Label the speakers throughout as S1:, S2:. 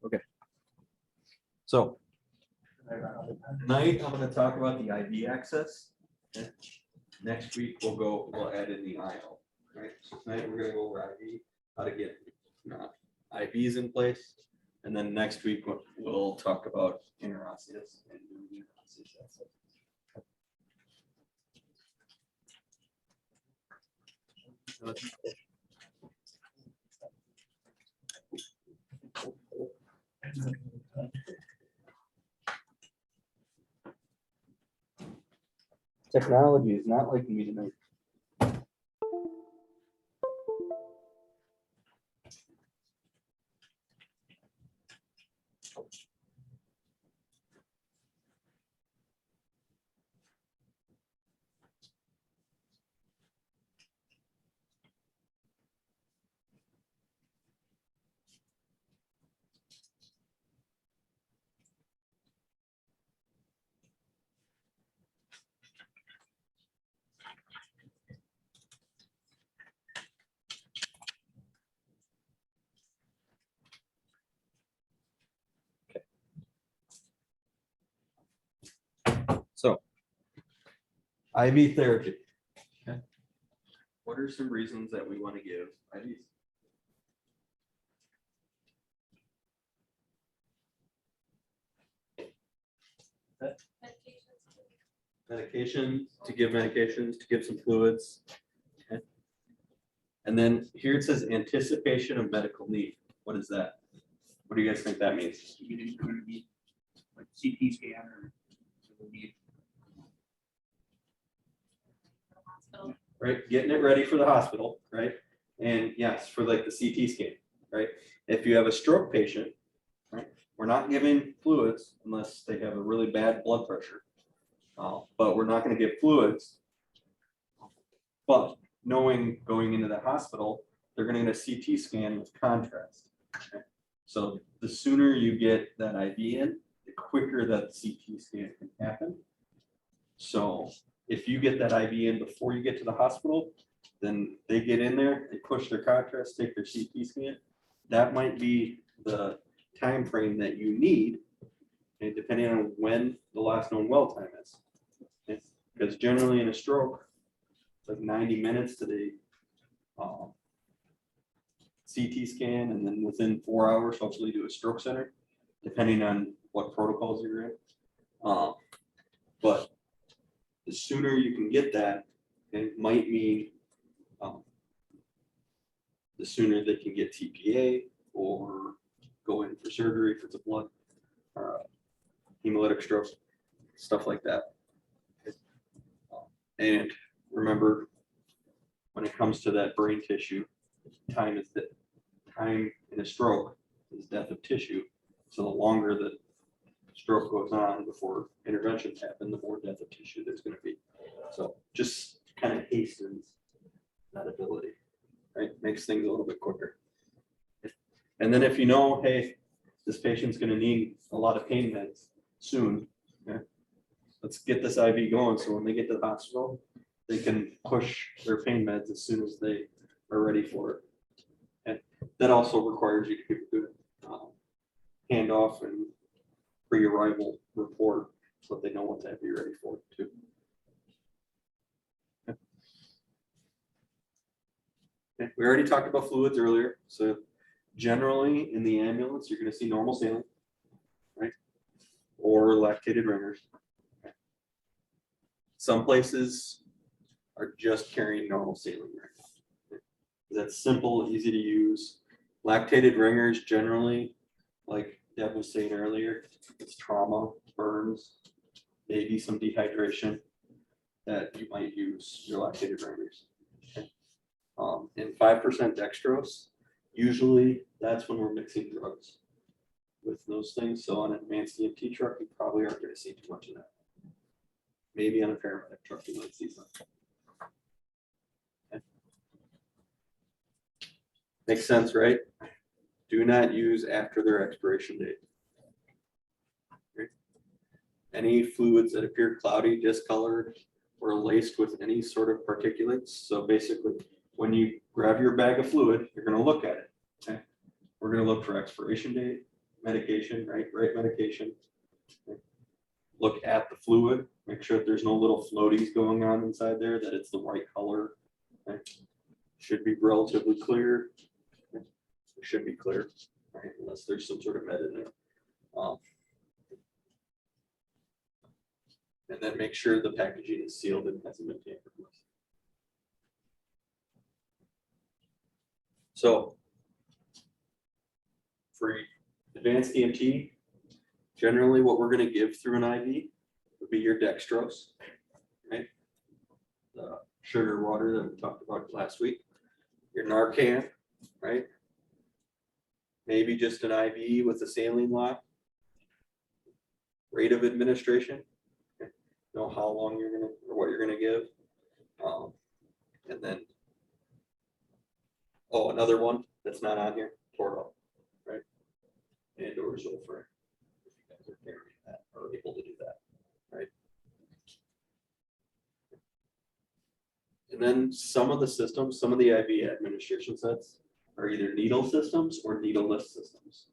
S1: Okay. So tonight I'm going to talk about the IV access. Okay. Next week we'll add in the IO. Right. So tonight we're going to go over IV, how to get IVs in place, and then next week we'll talk about interosseous and interosseous access. Technology is not like me tonight. So, IV therapy. Okay. What are some reasons that we want to give IVs? Medication, to give medications, to give some fluids. Okay. And then here it says anticipation of medical need. What is that? What do you guys think that means?
S2: You need like CT scan or need
S1: Right, getting it ready for the hospital, right? And yes, for like the CT scan, right? If you have a stroke patient, right, we're not giving fluids unless they have a really bad blood pressure. But we're not going to give fluids. But knowing going into the hospital, they're going to get a CT scan with contrast. Okay? So the sooner you get that IV in, the quicker that CT scan can happen. So if you get that IV in before you get to the hospital, then they get in there, they push their contrast, take their CT scan. That might be the time frame that you need, okay, depending on when the last known well time is. Okay? Because generally in a stroke, it's like 90 minutes to the CT scan, and then within 4 hours, hopefully do a stroke center, depending on what protocols you're in. But the sooner you can get that, it might mean the sooner they can get TPA or go in for surgery if it's a blood or hemolytic stroke, stuff like that. And remember, when it comes to that brain tissue, time in a stroke is death of tissue. So the longer the stroke goes on before interventions happen, the more death of tissue there's going to be. So just kind of hastens that ability, right? Makes things a little bit quicker. And then if you know, hey, this patient's going to need a lot of pain meds soon, okay? Let's get this IV going so when they get to the hospital, they can push their pain meds as soon as they are ready for it. And that also requires you to keep a good handoff and pre-arrival report so that they know what to be ready for too. Okay. We already talked about fluids earlier. So generally in the ambulance, you're going to see normal saline, right? Or lactated ringers. Okay. Some places are just carrying normal saline right now. Okay. That's simple, easy to use. Lactated ringers generally, like Deb was saying earlier, it's trauma, burns, maybe some dehydration that you might use your lactated ringers. Okay. And 5% dextrose, usually that's when we're mixing drugs with those things. So on an advanced EMT truck, you probably aren't going to see too much of that. Maybe on a paramedic truck, you might see something. Okay. Makes sense, right? Do not use after their expiration date. Okay. Any fluids that appear cloudy, discolored, or laced with any sort of particulates. So basically, when you grab your bag of fluid, you're going to look at it. Okay. We're going to look for expiration date. medication, right medication. Look at the fluid, make sure that there's no little floaties going on inside there, that it's the right color. Okay. Should be relatively clear. It should be clear, right, unless there's some sort of med in there. And then make sure the packaging is sealed and hasn't been tampered with. So for advanced EMT, generally what we're going to give through an IV would be your dextrose, right? The sugar water that we talked about last week, your Narcan, right? Maybe just an IV with a saline lock. Rate of administration, okay. Know how long you're gonna, or what you're gonna give. And then, oh, another one that's not on here, Tordal, right? And or Zofran, if you guys are carrying that or able to do that, right? And then some of the systems, some of the IV administration sets are either needle systems or needleless systems.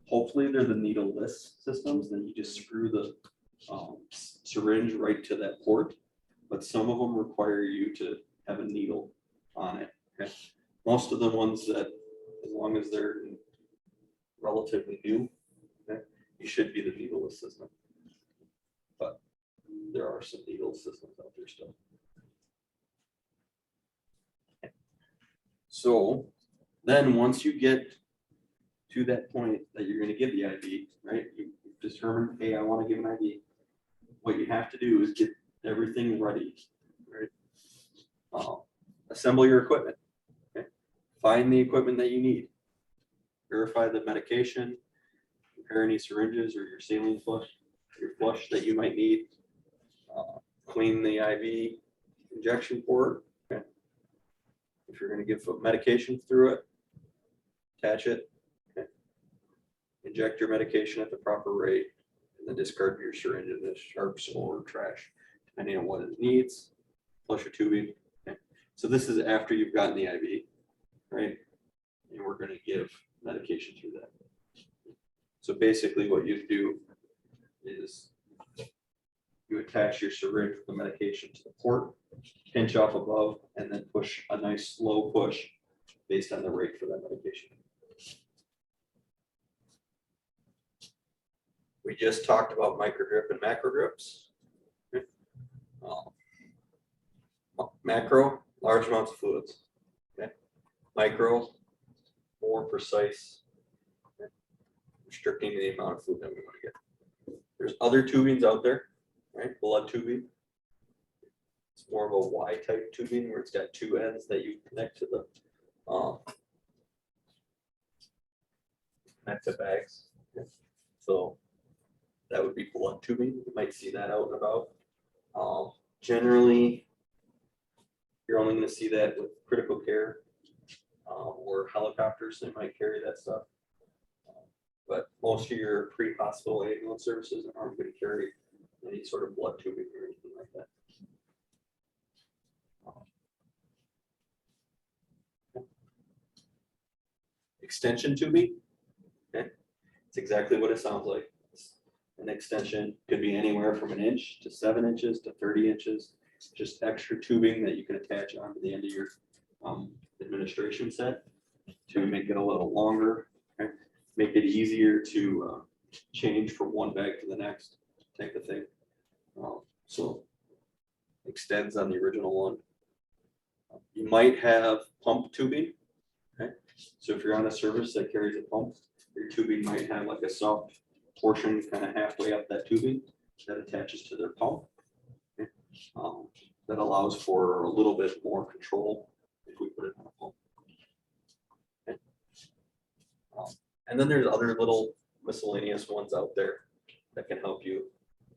S1: Hopefully they're the needleless systems, then you just screw the syringe right to that port. But some of them require you to have a needle on it. Okay? Most of the ones that, as long as they're relatively new, okay, you should be the needleless system. But there are some needle systems out there still. So then once you get to that point that you're going to give the IV, right? You determine, hey, I want to give an IV. What you have to do is get everything ready, right? Assemble your equipment. Okay? Find the equipment that you need. Verify the medication. Prepare any syringes or your saline flush, your flush that you might need. Clean the IV injection port. Okay? If you're going to give medication through it, attach it. Inject your medication at the proper rate, and then discard your syringe in the sharps or trash, depending on what it needs. Flush your tubing. Okay. So this is after you've gotten the IV, right? And we're going to give medication through that. So basically what you do is you attach your syringe with the medication to the port, pinch off above, and then push a nice slow push based on the rate for that medication. We just talked about micro drip and macro drips. Okay. Macro, large amounts of fluids. Okay. Micro, more precise, okay, restricting the amount of fluid that we want to get. There's other tubings out there, right? Blood tubing. It's more of a Y-type tubing where it's got two ends that you connect to the connect to bags. Okay. So that would be blood tubing. You might see that out and about. Generally, you're only going to see that with critical care or helicopters. They might carry that stuff. But most of your pre-hospital ambulance services aren't going to carry any sort of blood tubing or anything like that. Extension tubing. Okay. It's exactly what it sounds like. An extension could be anywhere from 1 inch to 7 inches to 30 inches. Just extra tubing that you can attach onto the end of your administration set to make it a little longer, okay? Make it easier to change from one bag to the next type of thing. So extends on the original one. You might have pump tubing. Okay? So if you're on a service that carries a pump, your tubing might have like a soft portion kind of halfway up that tubing that attaches to their pump. Okay. That allows for a little bit more control if we put it on a pump. Okay. And then there's other little miscellaneous ones out there that can help you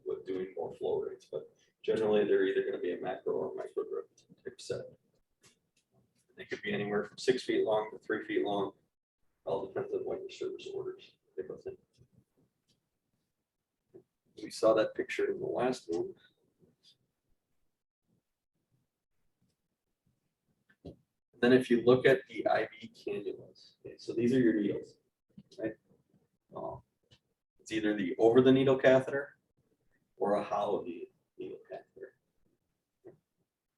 S1: with doing more flow rates, but generally they're either going to be a macro or micro drip type set. They could be anywhere from 6 feet long to 3 feet long. All depends on what your service orders. We saw that picture in the last one. Then if you look at the IV cannulas, okay, so these are your needles, right? It's either the over the needle catheter or a hollow needle catheter.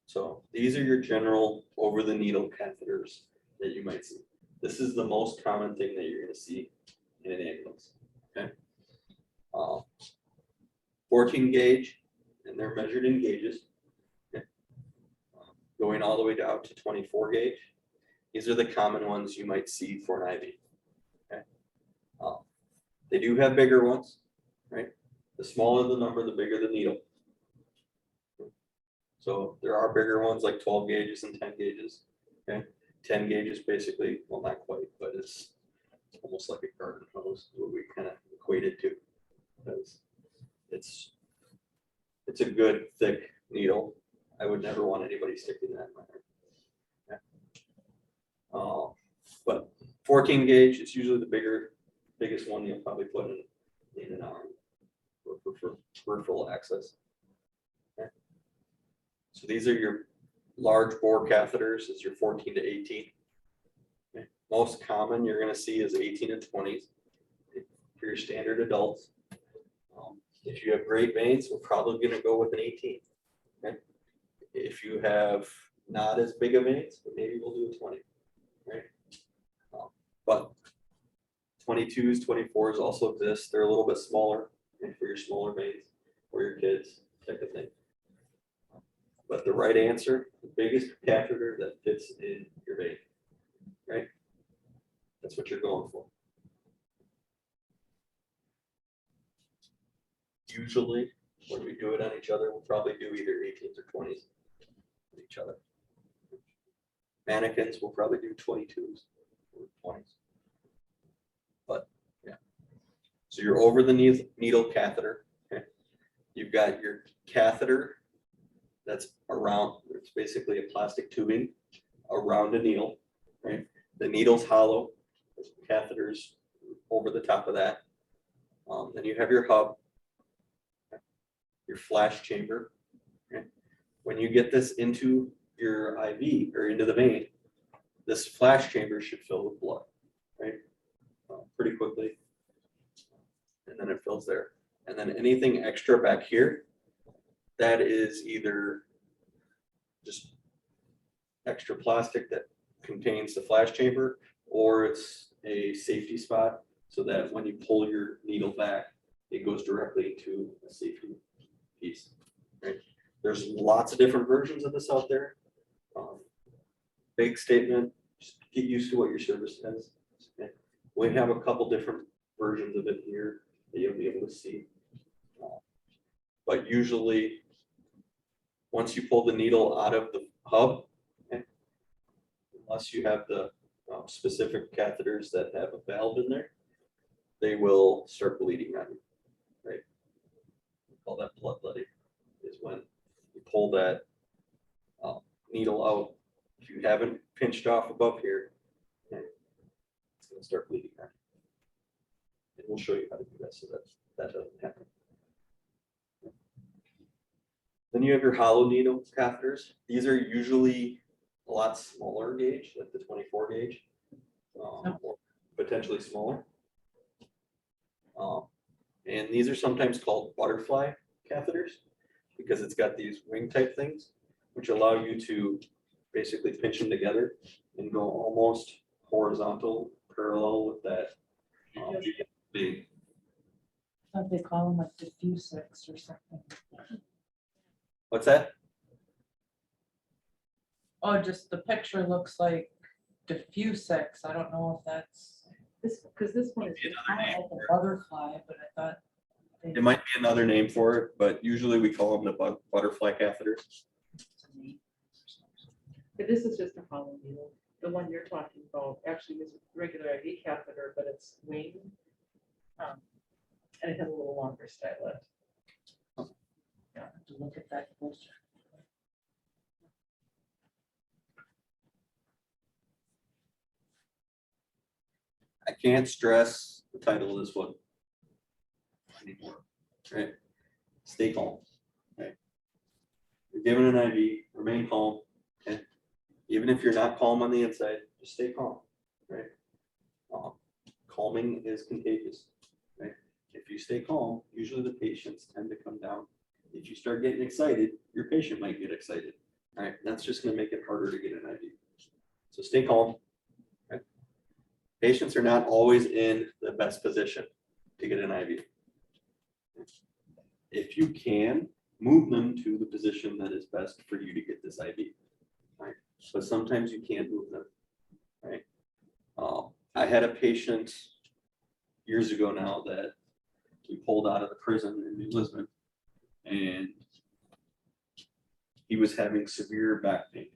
S1: So these are your general over the needle catheters that you might see. This is the most common thing that you're going to see in an ambulance. Okay. 14 gauge, and they're measured in gauges. Okay. Going all the way down to 24 gauge. These are the common ones you might see for an IV. Okay. They do have bigger ones, right? The smaller the number, the bigger the needle. So there are bigger ones like 12 gauges and 10 gauges. Okay. 10 gauges basically, well, not quite, but it's almost like a garden hose, what we kind of equate it to. Because it's a good thick needle. I would never want anybody sticking that in my arm. But 14 gauge is usually the biggest one you'll probably put in an arm for peripheral access. Okay. So these are your large bore catheters. It's your 14 to 18. Okay. Most common you're going to see is 18 and 20s for your standard adults. If you have great veins, we're probably going to go with an 18. Okay. If you have not as big of veins, maybe we'll do a 20. Right. But 22s, 24s also exist. They're a little bit smaller for your smaller veins or your kids type of thing. But the right answer, the biggest catheter that fits in your vein, right? That's what you're going for. Usually, when we do it on each other, we'll probably do either 18s or 20s on each other. Mannequins will probably do 22s or 20s. But yeah. So you're over the needle catheter. Okay. You've got your catheter that's around, it's basically a plastic tubing around a needle, right? The needle's hollow, there's catheters over the top of that. Then you have your hub, okay, your flash chamber. Okay? When you get this into your IV or into the vein, this flash chamber should fill with blood, right? Pretty quickly. And then it fills there. And then anything extra back here, that is either just extra plastic that contains the flash chamber, or it's a safety spot so that when you pull your needle back, it goes directly to a safety piece. Right? There's lots of different versions of this out there. Big statement, just get used to what your service has. Okay? We have a couple different versions of it here that you'll be able to see. But usually, once you pull the needle out of the hub, okay, unless you have the specific catheters that have a valve in there, they will start bleeding on you, right? We call that bloodletting, is when you pull that needle out. If you haven't pinched off above here, okay, it's going to start bleeding on you. And we'll show you how to do that so that doesn't happen. Then you have your hollow needle catheters. These are usually a lot smaller gauge, like the 24 gauge, or potentially smaller. And these are sometimes called butterfly catheters because it's got these wing type things, which allow you to basically pinch them together and go almost horizontal, parallel with that being.
S3: I thought they call them like diffusics or something.
S1: What's that?
S3: Oh, just the picture looks like diffusics. I don't know if that's this, because this one is kind of like a butterfly, but I thought
S1: It might be another name for it, but usually we call them the butterfly catheters.
S4: But this is just a hollow needle. The one you're talking about actually is a regular IV catheter, but it's wing. And it has a little longer stylet.
S3: yeah, I have to look at that closer.
S1: I can't stress the title of this one anymore. Right? Stay calm. Okay? You're given an IV, remain calm. Okay? Even if you're not calm on the inside, just stay calm. Right? Calming is contagious. Right? if you stay calm, usually the patients tend to come down. If you start getting excited, your patient might get excited. All right, that's just gonna make it harder to get an IV. So stay calm. Okay? Patients are not always in the best position to get an IV. If you can, move them to the position that is best for you to get this IV. Right? But sometimes you can't move them. Right? I had a patient years ago now that we pulled out of the prison in New Lisbon, and he was having severe back pain.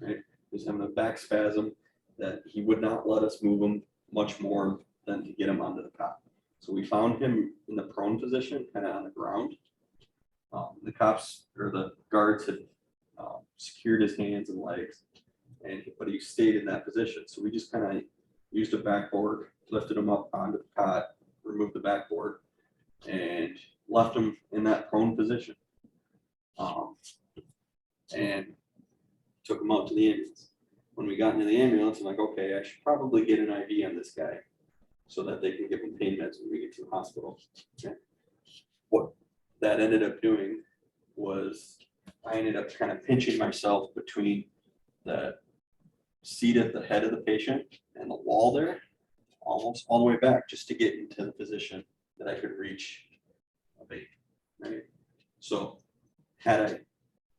S1: Right? He was having a back spasm that he would not let us move him much more than to get him onto the cot. So we found him in the prone position, kind of on the ground. The cops or the guards had secured his hands and legs, but he stayed in that position. So we just kind of used a backboard, lifted him up onto the cot, removed the backboard, and left him in that prone position. And took him out to the ambulance. When we got into the ambulance, I'm like, okay, I should probably get an IV on this guy so that they can give him pain meds when we get to the hospital. Okay. What that ended up doing was I ended up kind of pinching myself between the seat at the head of the patient and the wall there, almost all the way back, just to get into the position that I could reach a baby. Right. So had I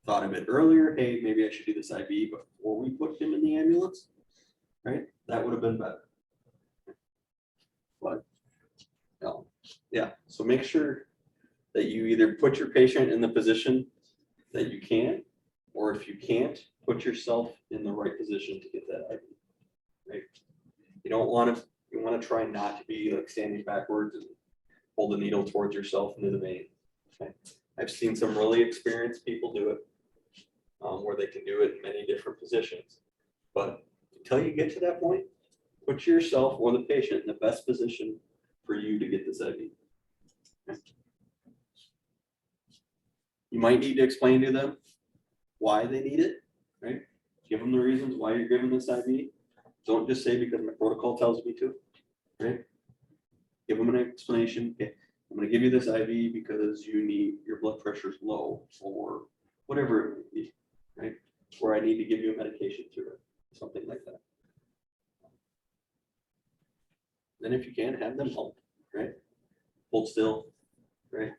S1: thought of it earlier, hey, maybe I should do this IV before we put him in the ambulance, right? That would have been better. But yeah, so make sure that you either put your patient in the position that you can, or if you can't, put yourself in the right position to get that IV. Right? You want to try not to be like standing backwards and hold the needle towards yourself into the vein. Okay? I've seen some really experienced people do it, where they can do it in many different positions. But until you get to that point, put yourself or the patient in the best position for you to get this IV. Okay? You might need to explain to them why they need it, right? Give them the reasons why you're giving this IV. Don't just say because my protocol tells me to, right? Give them an explanation. Okay, I'm going to give you this IV because your blood pressure is low, or whatever it may be, right? Or I need to give you a medication through it, something like that. Then if you can, have them hold, right? Hold still, right?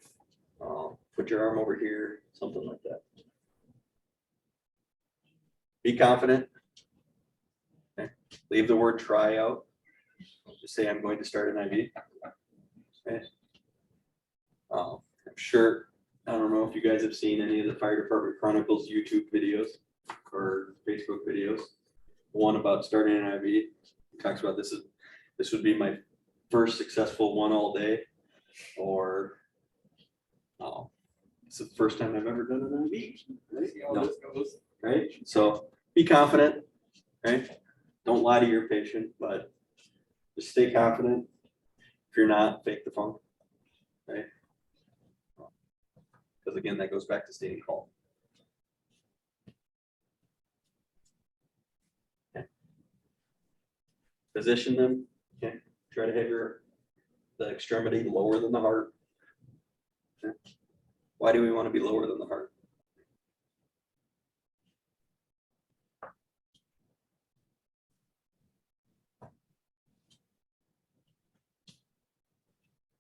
S1: Put your arm over here, something like that. Be confident. Okay. Leave the word try out. Just say I'm going to start an IV. Okay. I'm sure, I don't know if you guys have seen any of the Fire Department Chronicles YouTube videos or Facebook videos. One about starting an IV. It talks about this would be my first successful one all day, or it's the first time I've ever done an IV. Right?
S2: See how this goes.
S1: Right? So be confident, right? Don't lie to your patient, but just stay confident. If you're not, fake the funk, right? Because again, that goes back to staying calm. Okay. Position them. Okay. Try to have the extremity lower than the heart. Okay. Why do we want to be lower than the heart?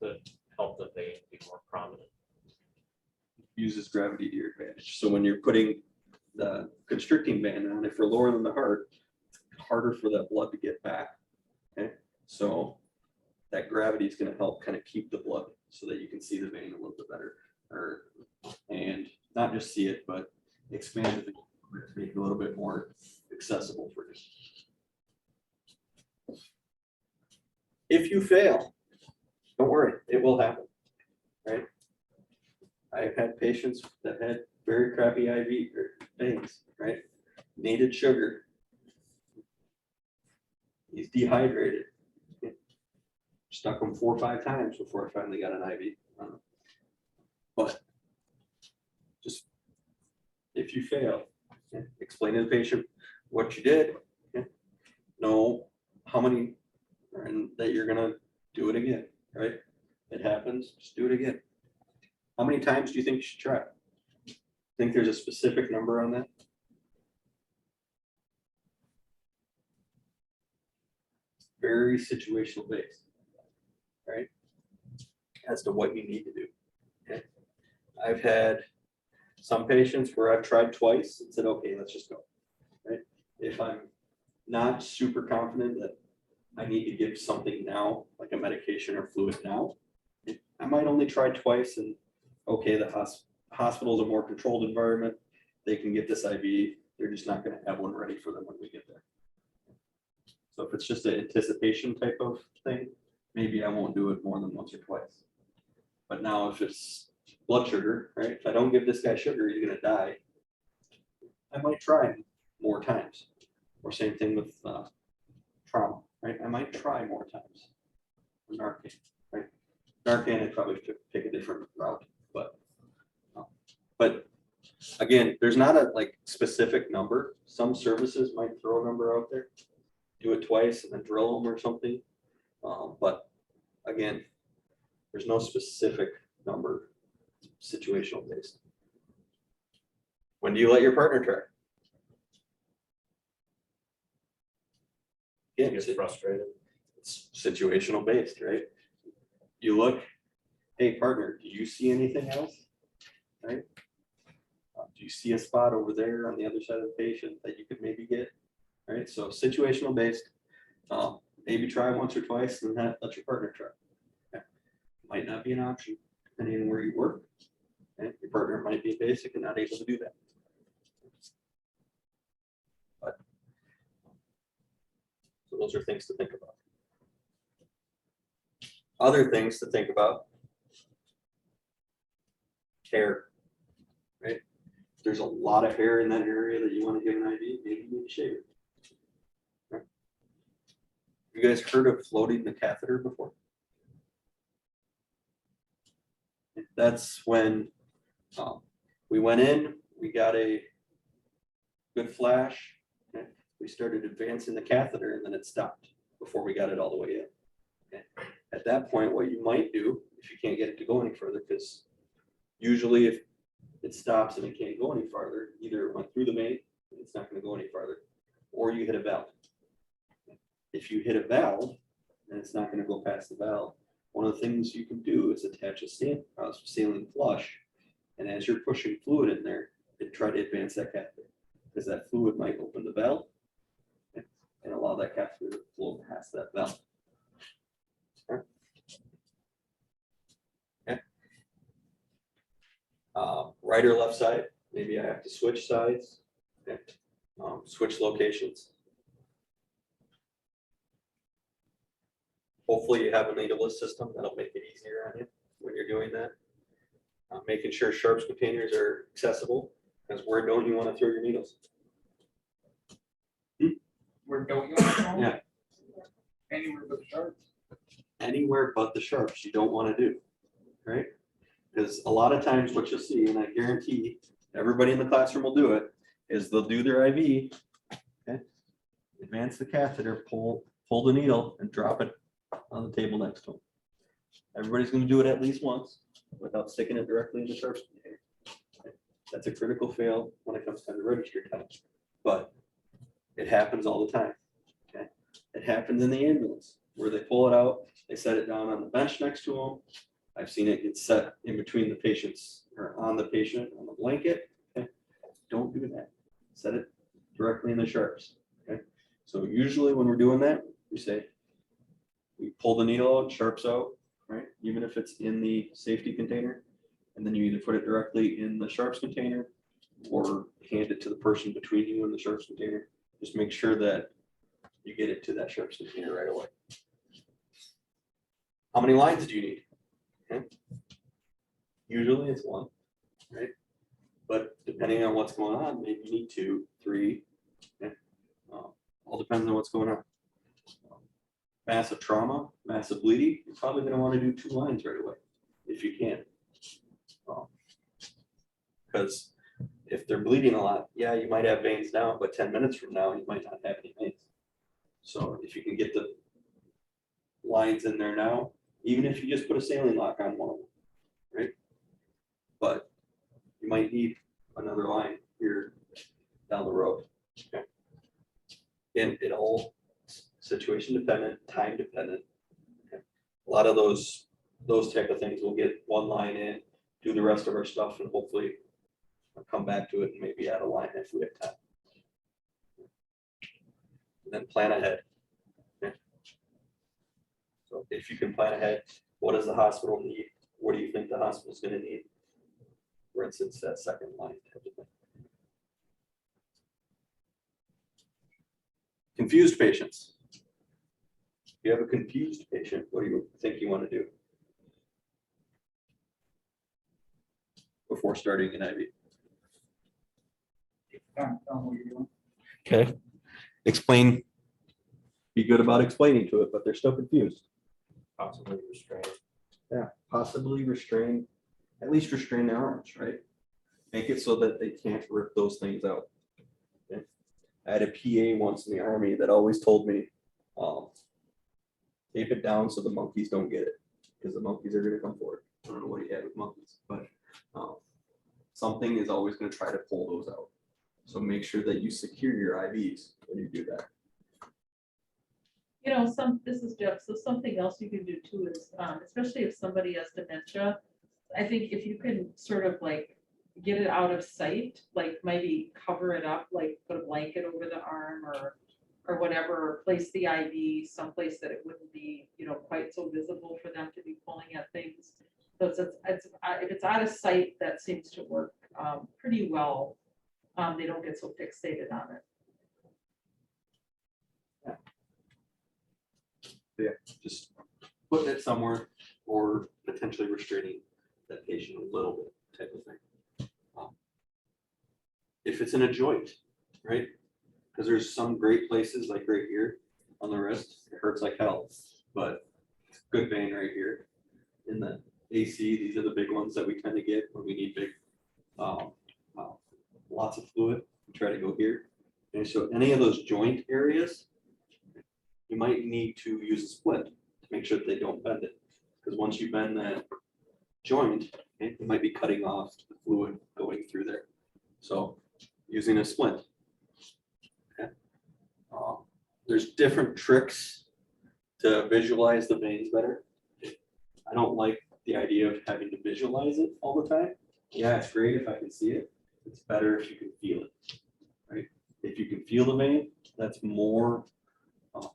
S5: To help the vein be more prominent.
S1: Uses gravity to your advantage. So when you're putting the constricting band on, if we're lower than the heart, it's harder for that blood to get back. Okay, so that gravity is going to help kind of keep the blood so that you can see the vein a little bit better, and not just see it, but expand it to make it a little bit more accessible for you. If you fail, don't worry, it will happen, right? I've had patients that had very crappy IV veins, right? Needed sugar. He's dehydrated. Stuck him 4 or 5 times before I finally got an IV. But just if you fail, explain to the patient what you did. Know how many, and that you're gonna do it again, right? it happens, just do it again. How many times do you think you should try? Think there's a specific number on that? Very situational based, right? As to what you need to do. Okay. I've had some patients where I've tried twice and said, okay, let's just go. Right? If I'm not super confident that I need to give something now, like a medication or fluid now, I might only try twice and okay, the hospital is a more controlled environment. They can get this IV. They're just not going to have one ready for them when we get there. So if it's just an anticipation type of thing, maybe I won't do it more than once or twice. But now if it's blood sugar, right? If I don't give this guy sugar, he's going to die. I might try more times. Or same thing with trauma, right? I might try more times. Narcan, right? Narcan, I'd probably pick a different route, but again, there's not a like specific number. Some services might throw a number out there, do it twice and then drill them or something. But again, there's no specific number, situational based. When do you let your partner try?
S5: He
S1: Yeah,
S5: gets frustrated.
S1: it's situational based, right? You look, hey partner, do you see anything else? Right? Do you see a spot over there on the other side of the patient that you could maybe get? Right? So situational based, maybe try once or twice and then let your partner try. Okay. Might not be an option depending on where you work. Okay. Your partner might be basic and not able to do that. But, so those are things to think about. Other things to think about. Hair, right? If there's a lot of hair in that area that you want to give an IV, maybe you need to shave it. Right? You guys heard of floating the catheter before? That's when we went in, we got a good flash, okay? We started advancing the catheter and then it stopped before we got it all the way in. Okay? At that point, what you might do, if you can't get it to go any further, because usually if it stops and it can't go any farther, either it went through the main, it's not going to go any farther, or you hit a valve. If you hit a valve and it's not going to go past the valve, one of the things you can do is attach a saline flush, and as you're pushing fluid in there, try to advance that catheter, because that fluid might open the valve and allow that catheter to flow past that valve. Right or left side, maybe I have to switch sides, okay. Switch locations. Hopefully you have a needleless system that'll make it easier on you when you're doing that. Making sure sharps containers are accessible, because where don't you want to throw your needles?
S2: Where don't you want to go?
S1: Yeah.
S2: Anywhere but the sharps.
S1: Anywhere but the sharps you don't want to do, right? Because a lot of times what you'll see, and I guarantee everybody in the classroom will do it, is they'll do their IV, okay? Advance the catheter, pull the needle and drop it on the table next to them. Everybody's going to do it at least once without sticking it directly in the sharps container. Okay? That's a critical fail when it comes time to register time, but it happens all the time. Okay? It happens in the ambulance where they pull it out, they set it down on the bench next to them. I've seen it get set in between the patients or on the patient on the blanket. Okay? Don't do that. Set it directly in the sharps. Okay? So usually when we're doing that, we say, we pull the needle out, sharps out, right? Even if it's in the safety container, and then you either put it directly in the sharps container or hand it to the person between you and the sharps container. Just make sure that you get it to that sharps container right away. How many lines do you need? Okay. Usually it's one, right? But depending on what's going on, maybe you need 2, 3. Okay. All depends on what's going on. Massive trauma, massive bleeding, you're probably going to want to do 2 lines right away if you can. Because if they're bleeding a lot, yeah, you might have veins now, but 10 minutes from now, you might not have any veins. So if you can get the lines in there now, even if you just put a saline lock on one of them, right? But you might need another line here down the road. Okay. And it all situation dependent, time dependent. Okay. A lot of those type of things, we'll get one line in, do the rest of our stuff, and hopefully I'll come back to it and maybe add a line if we have time. And then plan ahead. Okay. So if you can plan ahead, what does the hospital need? What do you think the hospital's going to need? For instance, that second line type of thing. Confused patients. If you have a confused patient, what do you think you want to do before starting an IV?
S2: Tell them what you're doing.
S1: Okay. Explain. Be good about explaining to it, but they're still confused.
S5: Possibly restrained.
S1: Yeah, possibly restrain, at least restrain their arms, right? Make it so that they can't rip those things out. Okay? I had a PA once in the Army that always told me, tape it down so the monkeys don't get it, because the monkeys are going to come forward. I don't know what he had with monkeys, but something is always going to try to pull those out. So make sure that you secure your IVs when you do that.
S4: You know, this is Jeff, so something else you can do too is, especially if somebody has dementia, I think if you can sort of like get it out of sight, like maybe cover it up, like put a blanket over the arm or whatever, or place the IV someplace that it wouldn't be, you know, quite so visible for them to be pulling at things. So if it's out of sight, that seems to work pretty well. They don't get so fixated on it.
S1: Yeah, just putting it somewhere or potentially restraining that patient a little bit type of thing. If it's in a joint, right? Because there's some great places like right here on the wrist, it hurts like hell, but good vein right here in the AC. These are the big ones that we tend to get when we need big, lots of fluid. We try to go here. And so any of those joint areas, you might need to use a splint to make sure that they don't bend it. Because once you bend that joint, okay, you might be cutting off the fluid going through there. So using a splint. Okay. There's different tricks to visualize the veins better. I don't like the idea of having to visualize it all the time. Yeah, it's great if I can see it. It's better if you can feel it, right? If you can feel the vein, that's more,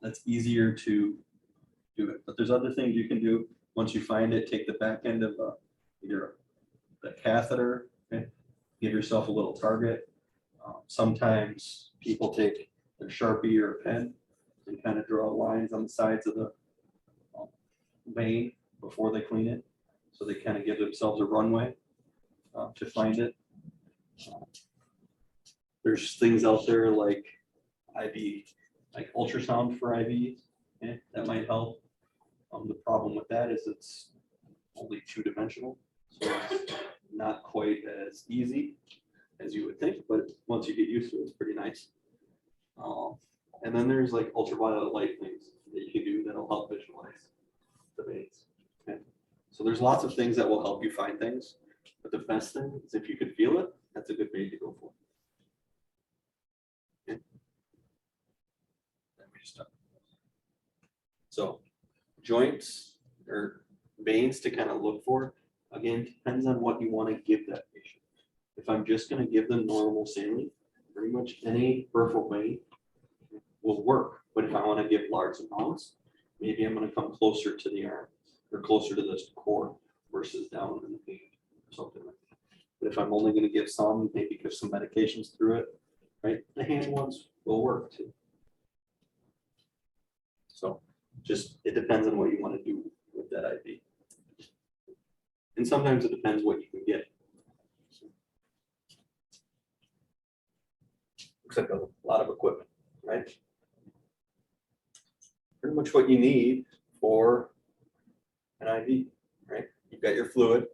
S1: that's easier to do it. But there's other things you can do. Once you find it, take the back end of either the catheter, okay? Give yourself a little target. Sometimes people take a Sharpie or a pen and kind of draw lines on the sides of the vein before they clean it. So they kind of give themselves a runway to find it. There's things out there like IV, like ultrasound for IV, okay? That might help. The problem with that is it's only two-dimensional, so it's not quite as easy as you would think, but once you get used to it, it's pretty nice. And then there's like ultraviolet light things that you can do that'll help visualize the veins. Okay? So there's lots of things that will help you find things, but the best thing is if you could feel it, that's a good vein to go for. Okay. Let me just stop. So joints or veins to kind of look for, again, depends on what you want to give that patient. If I'm just going to give them normal saline, pretty much any peripheral vein will work. But if I want to give large amounts, maybe I'm going to come closer to the arm or closer to this core versus down in the hand or something like that. But if I'm only going to give some, maybe give some medications through it, right? The hand ones will work too. So just, it depends on what you want to do with that IV. And sometimes it depends what you can get. Looks like a lot of equipment, right? Pretty much what you need for an IV, right? You've got your fluid,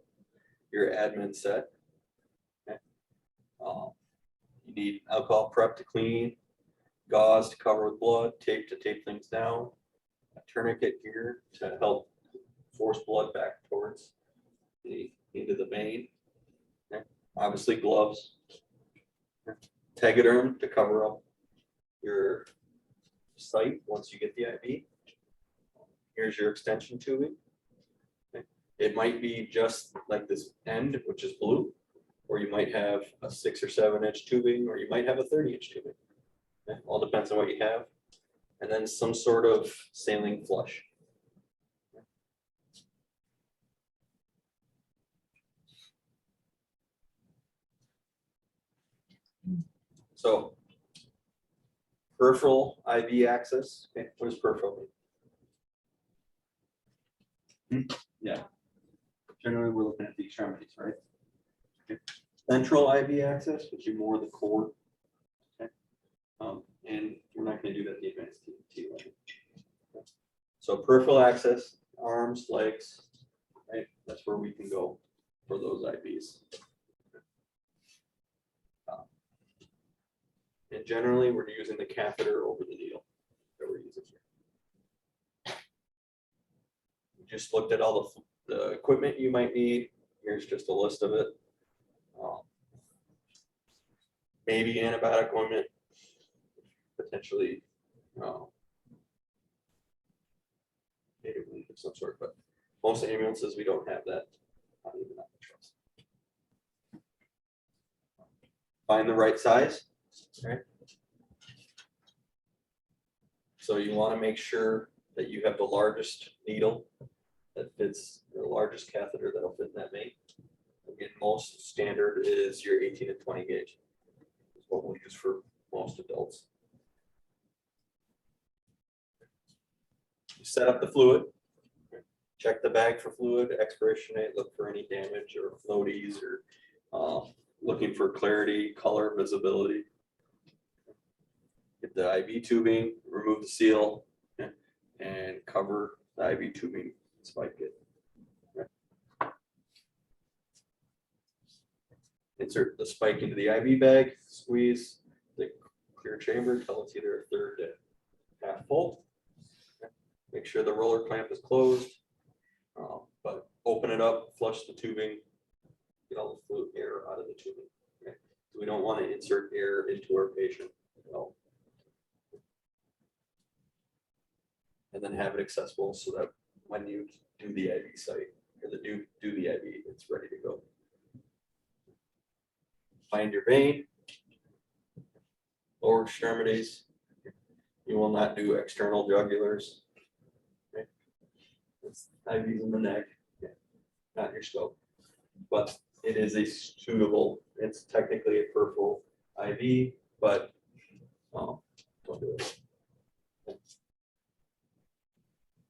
S1: your admin set. Okay. You need alcohol prep to clean, gauze to cover with blood, tape to tape things down, a tourniquet here to help force blood back towards into the vein. Okay. Obviously gloves. Tegaderm to cover up your site once you get the IV. Here's your extension tubing. Okay. It might be just like this end, which is blue, or you might have a 6 or 7 inch tubing, or you might have a 30-inch tubing. Okay. All depends on what you have. And then some sort of saline flush. So peripheral IV access. Okay. What does peripheral mean? Yeah. Generally, we're looking at the extremities, right? Okay. Central IV access, which is more the core. Okay. And we're not going to do that the advanced T level. Okay. So peripheral access, arms, legs, right? That's where we can go for those IVs. And generally, we're using the catheter over the needle that we're using here. We just looked at all the equipment you might need. Here's just a list of it. Maybe antibiotic ointment, potentially maybe of some sort, but most ambulances, we don't have that. Not even on the trust. Find the right size. Right. So you want to make sure that you have the largest needle that fits, the largest catheter that'll fit in that vein. Again, most standard is your 18 to 20 gauge. It's what we'll use for most adults. You set up the fluid, check the bag for fluid, expiration date, look for any damage or floaties or looking for clarity, color, visibility. Get the IV tubing, remove the seal, and cover the IV tubing, spike it. Insert the spike into the IV bag, squeeze the clear chamber until it's either a third to half full. Make sure the roller clamp is closed, but open it up, flush the tubing, get all the fluid air out of the tubing. Okay? So we don't want to insert air into our patient. No. And then have it accessible so that when you do the IV site or do the IV, it's ready to go. Find your vein, lower extremities. You will not do external jugulars. Okay. It's IVs in the neck, not your scope, but it is a suitable. It's technically a peripheral IV, but don't do it.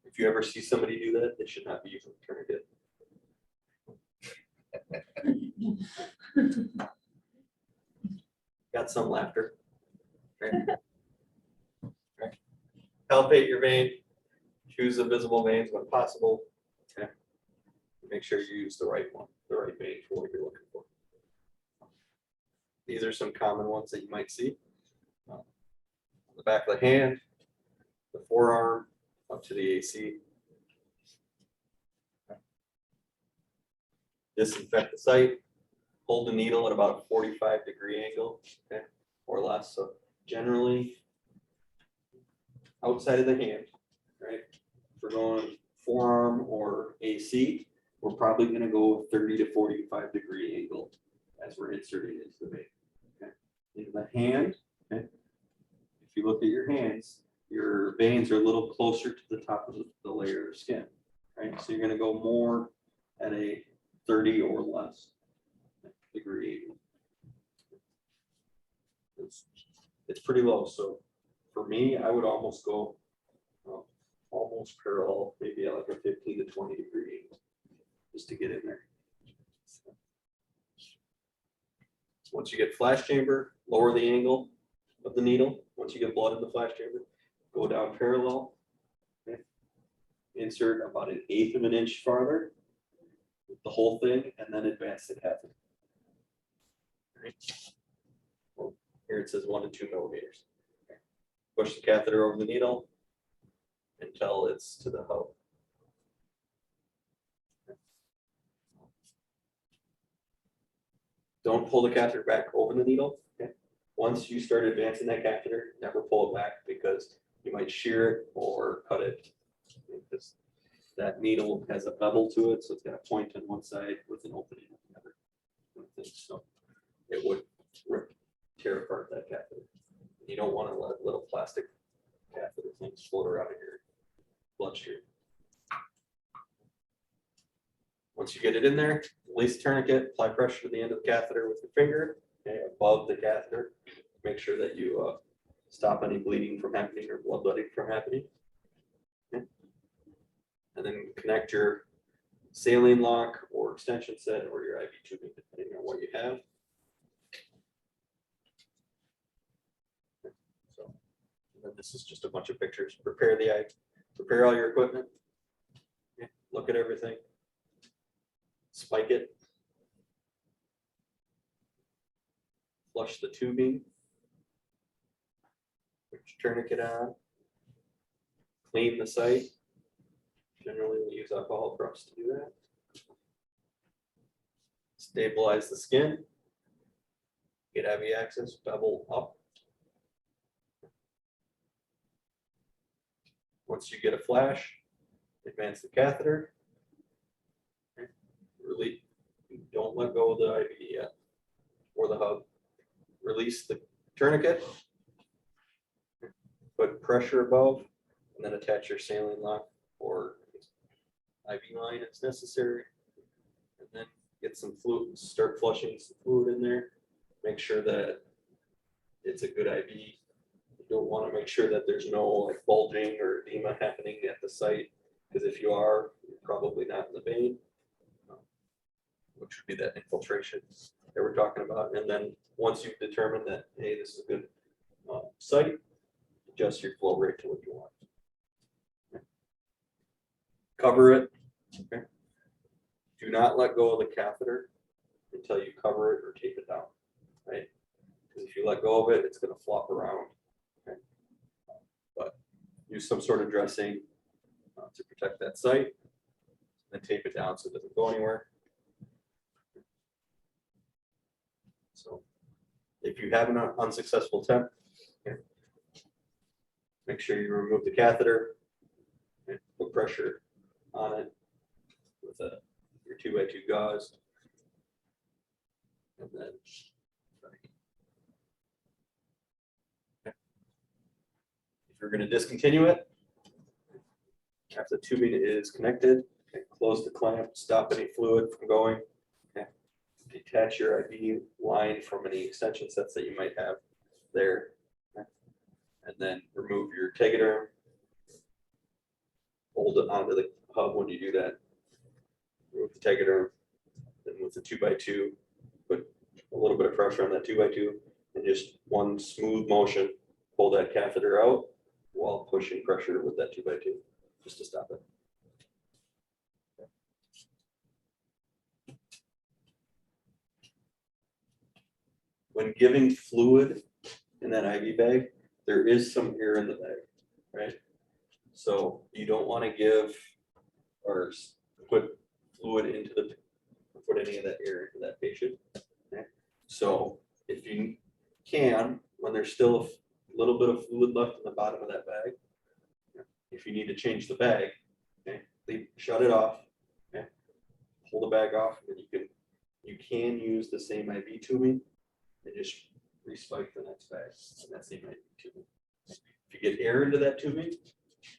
S1: If you ever see somebody do that, they should not be using a tourniquet. Got some laughter. Okay. Okay. Palpate your vein. Choose the visible veins when possible. Okay. Make sure you use the right one, the right vein for what you're looking for. These are some common ones that you might see. On the back of the hand, the forearm, up to the AC. Okay. Disinfect the site. Hold the needle at about a 45-degree angle, okay, or less. So generally, outside of the hand, right? If we're going forearm or AC, we're probably going to go 30 to 45-degree angle as we're inserting into the vein. Okay. In the hand, okay, if you look at your hands, your veins are a little closer to the top of the layer of skin, right? So you're going to go more at a 30 or less degree. It's pretty low. So for me, I would almost go almost parallel, maybe at like a 15 to 20-degree angle, just to get in there. Once you get flash chamber, lower the angle of the needle. Once you get blood in the flash chamber, go down parallel. Okay. Insert about 1/8 of an inch farther with the whole thing, and then advance the catheter. Right. Well, here it says 1 to 2 millimeters. Okay. Push the catheter over the needle until it's to the hub. Don't pull the catheter back over the needle. Okay? Once you start advancing that catheter, never pull it back because you might shear it or cut it. Because that needle has a bevel to it, so it's got a point on one side with an opening on the other. So it would tear apart that catheter. You don't want to let little plastic catheter things float around in your bloodstream. Once you get it in there, release the tourniquet, apply pressure to the end of the catheter with your finger, okay, above the catheter. Make sure that you stop any bleeding from happening or bloodletting from happening. Okay. And then connect your saline lock or extension set or your IV tubing, depending on what you have. So, and then this is just a bunch of pictures. Prepare all your equipment. Okay. Look at everything. Spike it. Flush the tubing. Put your tourniquet on. Clean the site. Generally, we use alcohol drops to do that. Stabilize the skin. Get IV access, bevel up. Once you get a flash, advance the catheter. Really, don't let go of the IV yet, or the hub. Release the tourniquet. Put pressure above, and then attach your saline lock or IV line if necessary. And then get some fluid, start flushing some fluid in there. Make sure that it's a good IV. You don't want to make sure that there's no like bulging or edema happening at the site, because if you are, you're probably not in the vein, which would be that infiltration that we're talking about. And then once you've determined that, hey, this is a good site, adjust your flow rate to what you want. Okay. Cover it. Okay. Do not let go of the catheter until you cover it or tape it down, right? Because if you let go of it, it's going to flop around. Okay. But use some sort of dressing to protect that site, and tape it down so it doesn't go anywhere. So if you have an unsuccessful attempt, okay, make sure you remove the catheter and put pressure on it with your 2x2 gauze. And then if you're going to discontinue it, after the tubing is connected, okay, close the clamp, stop any fluid from going. Okay. Detach your IV line from any extension sets that you might have there. Okay. And then remove your tegaderm. Hold it onto the hub when you do that. Remove the tegaderm. Then with the 2x2, put a little bit of pressure on that 2x2 and just one smooth motion, pull that catheter out while pushing pressure with that 2x2 just to stop it. When giving fluid in that IV bag, there is some air in the bag, right? So you don't want to give or put fluid into the, put any of that air into that patient. Okay? So if you can, when there's still a little bit of fluid left in the bottom of that bag, if you need to change the bag, okay, shut it off, okay, pull the bag off, and you can use the same IV tubing and just respike the next bag in that same IV tubing. If you get air into that tubing,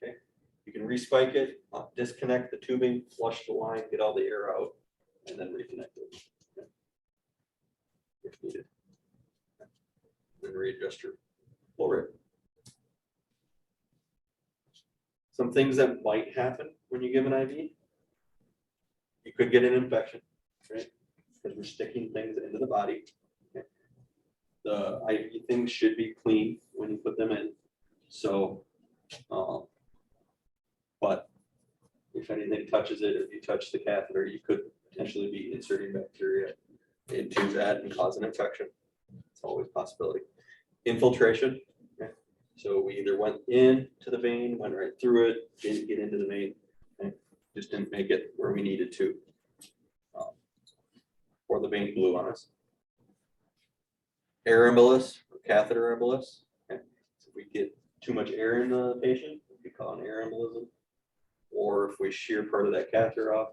S1: okay, you can respike it, disconnect the tubing, flush the line, get all the air out, and then reconnect it, okay, if needed. Okay. Then readjust your flow rate. Some things that might happen when you give an IV, you could get an infection, right? Because we're sticking things into the body. Okay. The IV things should be clean when you put them in. So, but if anything touches it, if you touch the catheter, you could potentially be inserting bacteria into that and cause an infection. It's always a possibility. Infiltration. Okay. So we either went in to the vein, went right through it, didn't get into the vein, and just didn't make it where we needed to, or the vein blew on us. air embolus or catheter embolus. Okay? So if we get too much air in the patient, we call an air embolism. Or if we shear part of that catheter off,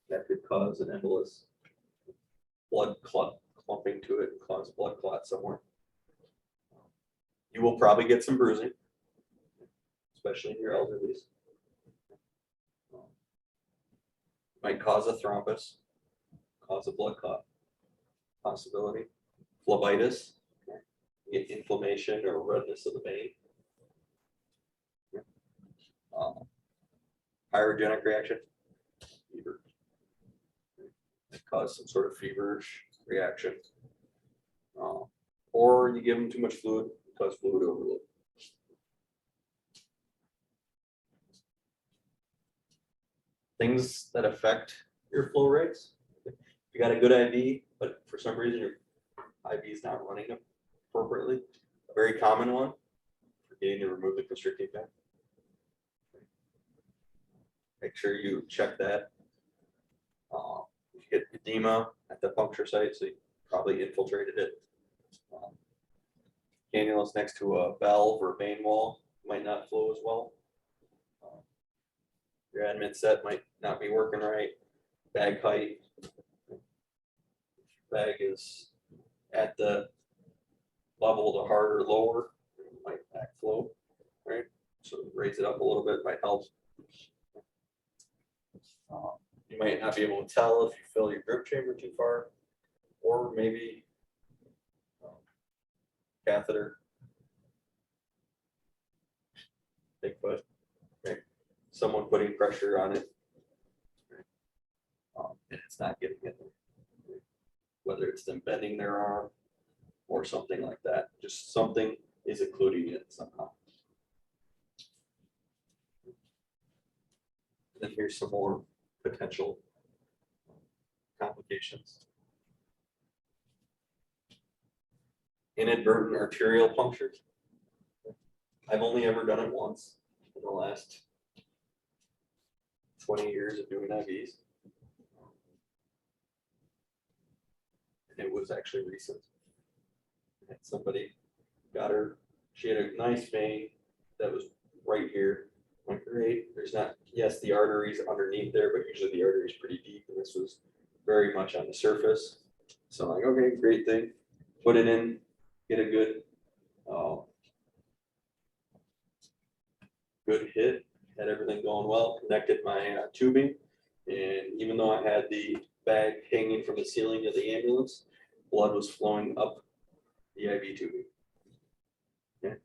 S1: that could cause an embolus. Blood clumping to it and cause blood clot somewhere. You will probably get some bruising, especially in your elderlies. Might cause a thrombus, cause a blood clot possibility. Phlebitis, okay. Get inflammation or redness of the vein. Pyrogenic reaction, fever. It cause some sort of feverish reaction. Or you give them too much fluid, cause fluid overload. Things that affect your flow rates. If you got a good IV, but for some reason your IV is not running appropriately, a very common one, forgetting to remove the constricting vent. Make sure you check that. If you get edema at the puncture site, so you probably infiltrated it. Cannulas next to a valve or vein wall might not flow as well. Your admin set might not be working right. Bag height. Bag is at the level of the heart or lower, it might backflow, right? So raise it up a little bit might help. You might not be able to tell if you fill your drip chamber too far, or maybe catheter, Bigfoot, right? Someone putting pressure on it, right? And it's not getting it, right? Whether it's them bending their arm or something like that, just something is occluding it somehow. Then here's some more potential complications. Inadvertent arterial puncture. I've only ever done it once in the last 20 years of doing IVs. And it was actually recent. And somebody got her, she had a nice vein that was right here. Like, great, there's not, yes, the artery's underneath there, but usually the artery is pretty deep, and this was very much on the surface. So I'm like, okay, great thing. Put it in, get a good good hit, had everything going well, connected my tubing, and even though I had the bag hanging from the ceiling of the ambulance, blood was flowing up the IV tubing. Okay.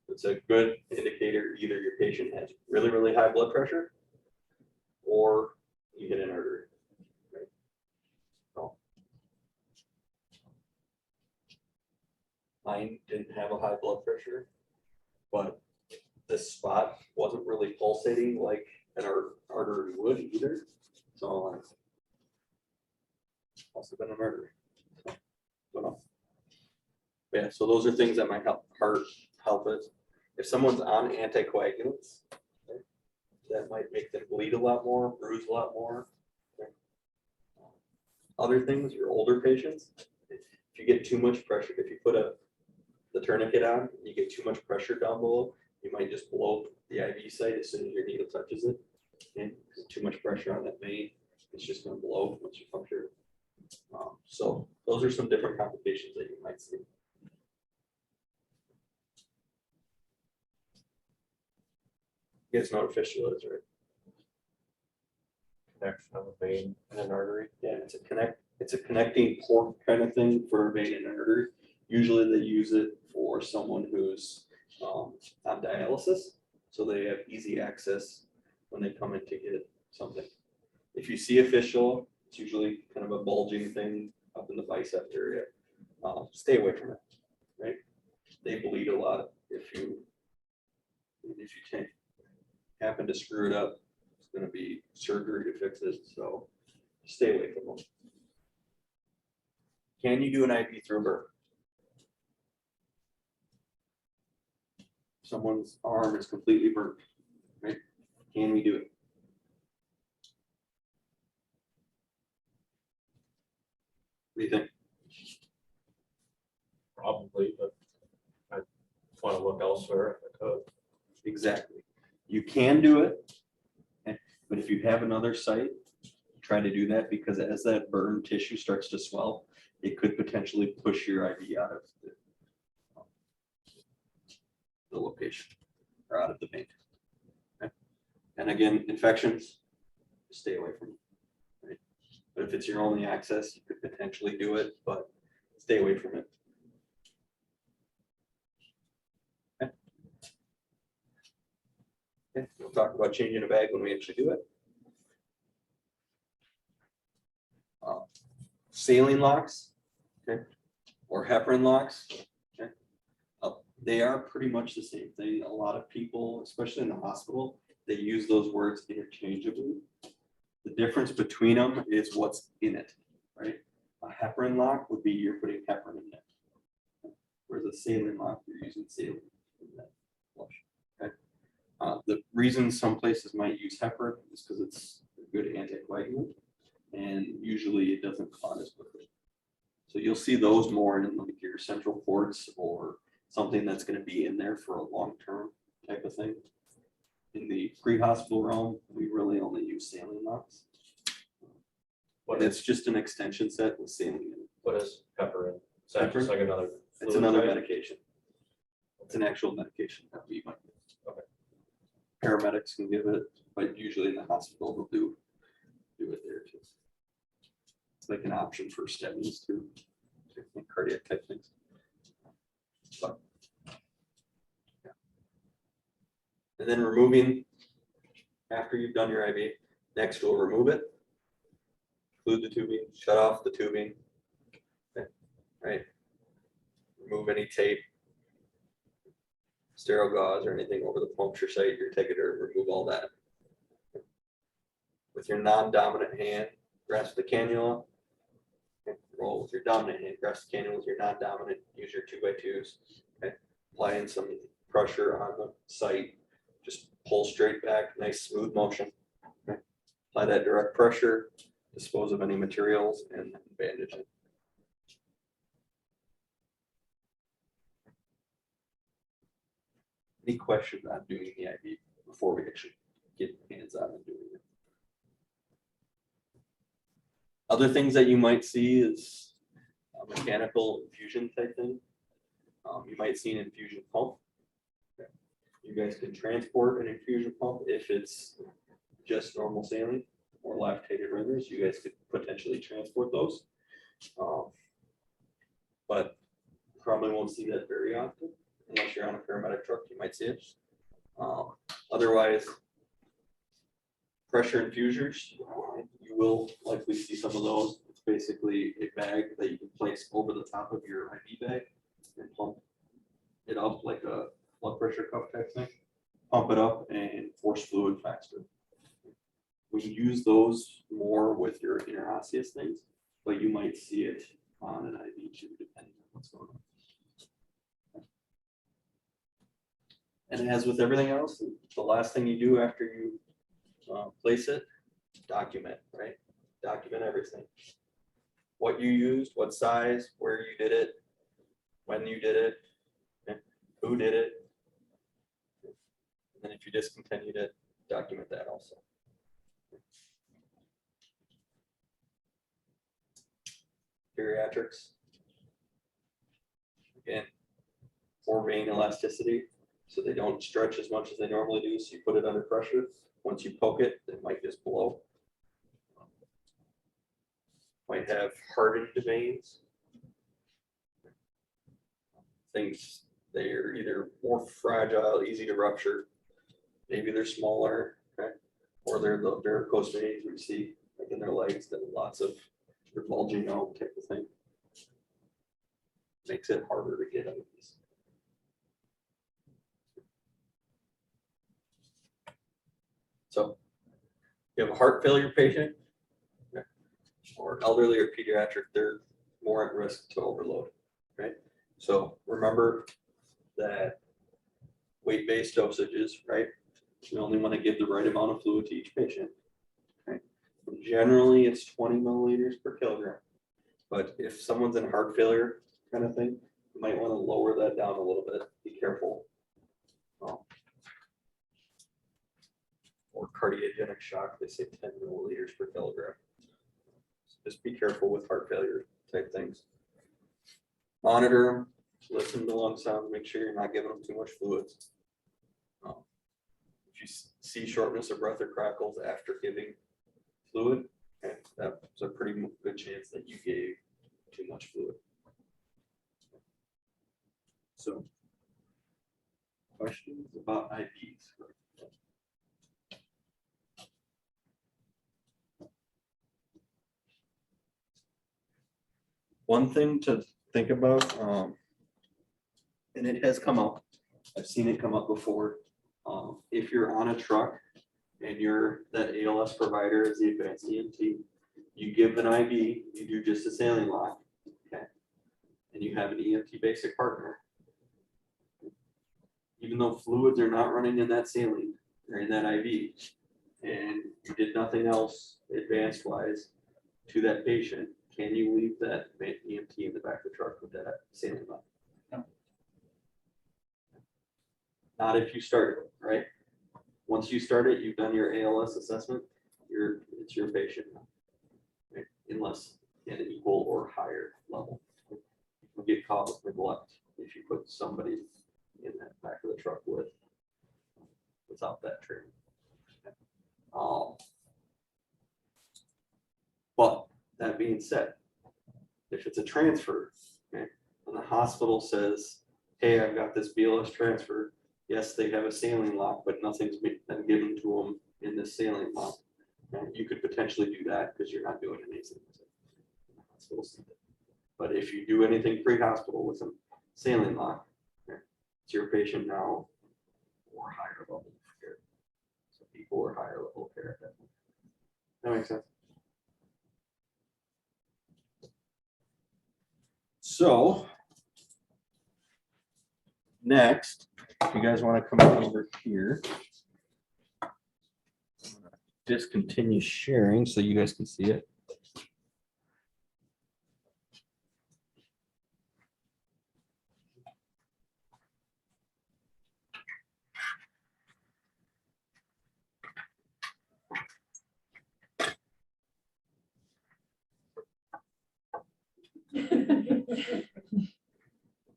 S1: It's a good indicator, either your patient has really, really high blood pressure or you hit an artery. Right? So, mine didn't have a high blood pressure, but this spot wasn't really pulsating like an artery would either. So must have been an artery. So, don't know. Yeah, so those are things that might help it. If someone's on anticoagulants, okay, that might make them bleed a lot more, bruise a lot more. Okay. Other things, your older patients, if you get too much pressure, if you put the tourniquet on, you get too much pressure down below, you might just blow the IV site as soon as your needle touches it. Okay, because too much pressure on that vein, it's just going to blow once you puncture. So those are some different complications that you might see. You guys know what a fistula is, right?
S5: Connection of a vein and an artery.
S1: Yeah, it's a connecting port kind of thing for a vein and an artery. Usually they use it for someone who's on dialysis, so they have easy access when they come in to get something. If you see a fistula, it's usually kind of a bulging thing up in the bicep area. Stay away from it, right? They bleed a lot if you happen to screw it up. It's going to be surgery to fix it, so stay away from them. Can you do an IV through a burn? Someone's arm is completely burnt, right? Can we do it? What do you think?
S5: complete, but I want to look elsewhere if I could.
S1: Exactly. You can do it, okay, but if you have another site, try to do that, because as that burn tissue starts to swell, it could potentially push your IV out of the location or out of the vein. Okay? And again, infections, stay away from it. Right? But if it's your only access, you could potentially do it, but stay away from it. Okay. Okay, we'll talk about changing a bag when we actually do it. Saline locks, okay, or heparin locks, okay. They are pretty much the same thing. A lot of people, especially in the hospital, they use those words interchangeably. The difference between them is what's in it, right? A heparin lock would be you're putting heparin in it, whereas a saline lock, you're using saline in that flush. Okay. The reason some places might use heparin is because it's a good anticoagulant, and usually it doesn't clot as quickly. So you'll see those more in like your central ports or something that's going to be in there for a long-term type of thing. In the pre-hospital realm, we really only use saline locks.
S5: What
S1: And
S5: is,
S1: it's just an extension set with saline in it.
S5: what is heparin? Is that just
S1: Heparin?
S5: like another?
S1: It's
S5: fluid
S1: another
S5: type?
S1: medication. It's an actual medication that we might use.
S5: Okay.
S1: Paramedics can give it, but usually in the hospital they'll do it there too. It's like an option for STEMIs too, cardiac type things. But, yeah. And then removing, after you've done your IV, next we'll remove it. Include the tubing, shut off the tubing. Okay, right. Remove any tape, sterile gauze or anything over the puncture site, your ticketer, remove all that. With your non-dominant hand, grasp the cannula. Okay, roll with your dominant hand, grasp the cannula with your non-dominant, use your 2x2s. Okay, applying some pressure on the site, just pull straight back, nice smooth motion. Okay, apply that direct pressure, dispose of any materials, and bandage it. Any questions on doing the IV before we actually get hands on and doing it? Other things that you might see is a mechanical infusion type thing. You might see an infusion pump. Okay. You guys can transport an infusion pump if it's just normal saline or lactated renders. You guys could potentially transport those. But probably won't see that very often unless you're on a paramedic truck. You might see it. Otherwise, pressure infusers, you will likely see some of those. It's basically a bag that you can place over the top of your IV bag and pump it up like a blood pressure cuff type thing. Pump it up and force fluid faster. We use those more with your interosseous things, but you might see it on an IV too, depending on what's going on. And as with everything else, the last thing you do after you place it, document, right? Document everything. What you used, what size, where you did it, when you did it, who did it. And then if you discontinued it, document that also. Bariatrics. Again, for vein elasticity, so they don't stretch as much as they normally do. So you put it under pressure. Once you poke it, it might just blow. Might have hardened veins. Things, they're either more fragile, easy to rupture, maybe they're smaller, okay? Or they're the varicose veins we see like in their legs that lots of bulging out type of thing. Makes it harder to get out of these. So you have a heart failure patient, okay, or elderly or pediatric, they're more at risk to overload, right? So remember that weight-based dosages, right? We only want to give the right amount of fluid to each patient. Okay? Generally, it's 20 milliliters per kilogram. But if someone's in heart failure kind of thing, You might want to lower that down a little bit, be careful. Or cardiogenic shock, they say 10 milliliters per kilogram. Just be careful with heart failure type things. Monitor them, listen to lung sounds, make sure you're not giving them too much fluids. If you see shortness of breath or crackles after giving fluid, okay, that's a pretty good chance that you gave too much fluid. So, questions about IVs? One thing to think about, and it has come up, I've seen it come up before. If you're on a truck and you're that ALS provider is the advanced EMT, you give an IV, you do just a saline lock, okay? And you have an EMT basic partner. Even though fluids are not running in that saline or in that IV, and you did nothing else advanced wise to that patient, can you leave that EMT in the back of the truck with that saline lock?
S2: No.
S1: Not if you start it, right? Once you start it, you've done your ALS assessment, it's your patient now, right? Unless at an equal or higher level. You can get caught with neglect if you put somebody in that back of the truck without that training. But that being said, if it's a transfer, okay, and the hospital says, hey, I've got this BLS transfer, yes, they have a saline lock, but nothing's been given to them in this saline lock. And you could potentially do that because you're not doing anything. But if you do anything pre-hospital with a saline lock, okay, it's your patient now or higher level of care. So people or higher level of care at that point. That makes sense. So next, if you guys want to come over here, I'm gonna discontinue sharing so you guys can see it.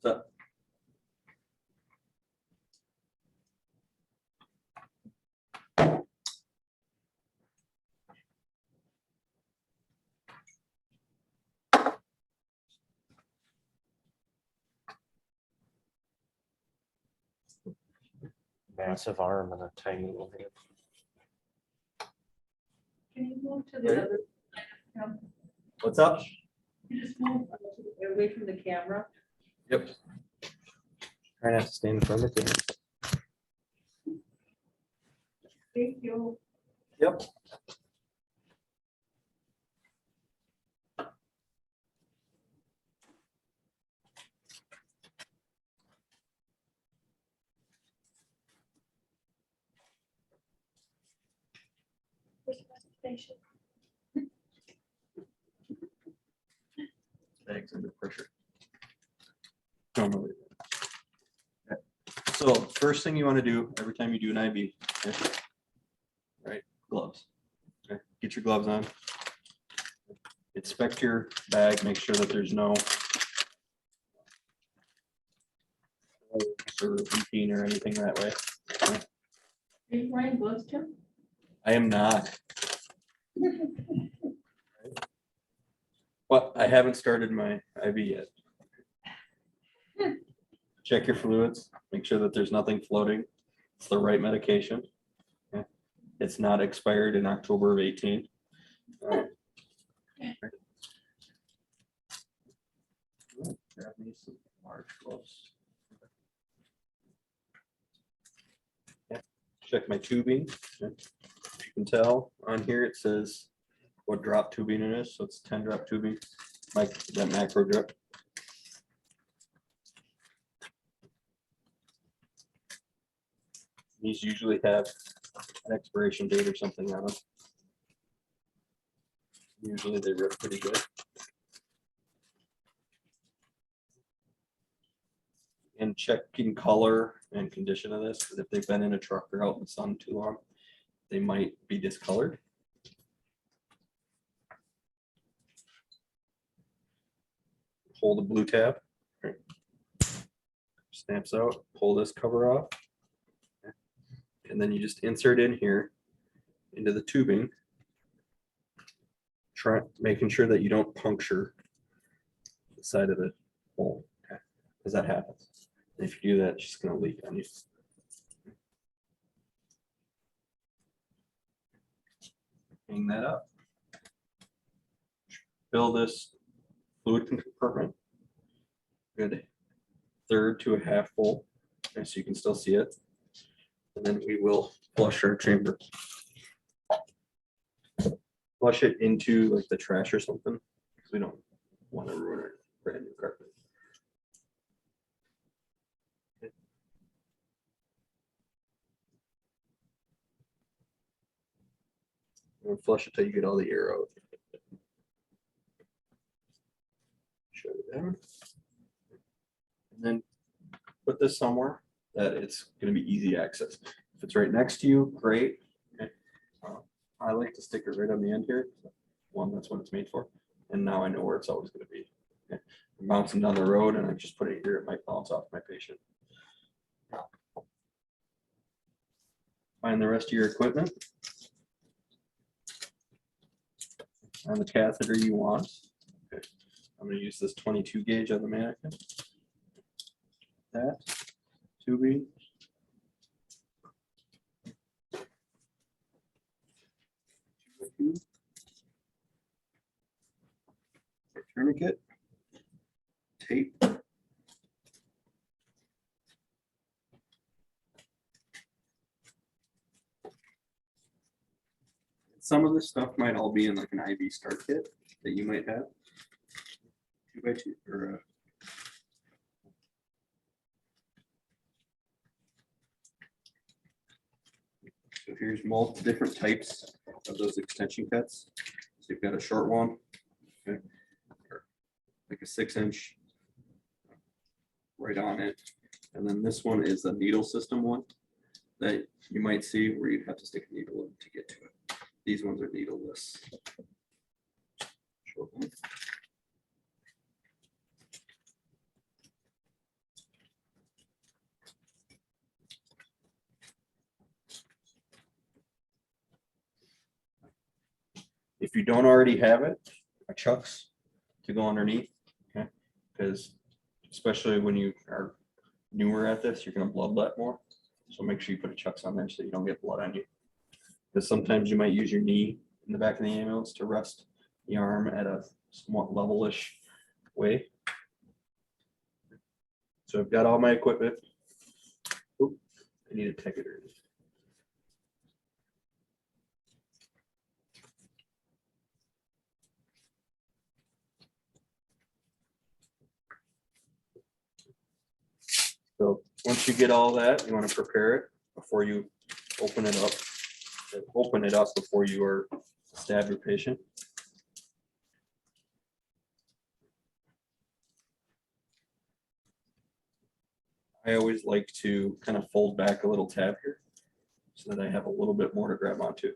S1: What's up?
S5: Massive arm and a tiny little hand.
S4: Can you move to the
S1: Ready?
S4: other? side of him?
S1: What's up?
S4: You just move away from the camera.
S1: Yep. Try not to stand in front of it.
S4: Thank you.
S1: Yep. Thanks, under pressure. Don't worry. Okay. So first thing you want to do every time you do an IV, okay, right? Gloves. Okay. Get your gloves on. Inspect your bag, make sure that there's no or leaking or anything that way.
S4: Are you wearing gloves, Tim?
S1: I am not. But I haven't started my IV yet. Check your fluids, make sure that there's nothing floating. It's the right medication. Okay. It's not expired in October of 18. Grab me some large gloves. Okay. Check my tubing. Okay. You can tell on here it says what drop tubing it is, so it's 10 drop tubing, like that macro drip. These usually have an expiration date or something on them. Usually they rip pretty good. then checking color and condition of this, because if they've been in a truck or out in the sun too long, they might be discolored. Hold the blue tab. Okay. Snaps out, pull this cover off. Okay. And then you just insert in here into the tubing. Try making sure that you don't puncture the side of the hole, okay? Because that happens. If you do that, it's just going to leak on you. Hang that up. Fill this fluid compartment. Good. Third to a half full, okay, so you can still see it. And then we will flush our chamber. Flush it into like the trash or something, because we don't want to ruin our brand new carpet. Okay. And flush it till you get all the air out. Shut it down. And then put this somewhere that it's going to be easy access. If it's right next to you, great. Okay. I like to stick it right on the end here. One, that's what it's made for. And now I know where it's always going to be. Okay. I'm bouncing down the road and I just put it here. It might bounce off my patient. Find the rest of your equipment. And the catheter you want. Okay. I'm going to use this 22 gauge on the mannequin. That tubing. Tourniquet. Tape. Some of this stuff might all be in like an IV start kit that you might have. 2x2 or so here's multiple different types of those extension cuts. So you've got a short one, okay, or like a 6-inch right on it. And then this one is a needle system one that you might see where you'd have to stick a needle in to get to it. These ones are needleless. Short one. If you don't already have it, chucks to go underneath, okay? Because especially when you are newer at this, you're going to bloodlet more. So make sure you put a chucks on there so you don't get blood on you. Because sometimes you might use your knee in the back of the ambulance to rest the arm at a somewhat level-ish way. So I've got all my equipment. Oop, I need a tegator. So once you get all that, you want to prepare it before you open it up. Open it up before you are stab your patient. I always like to kind of fold back a little tab here so that I have a little bit more to grab onto.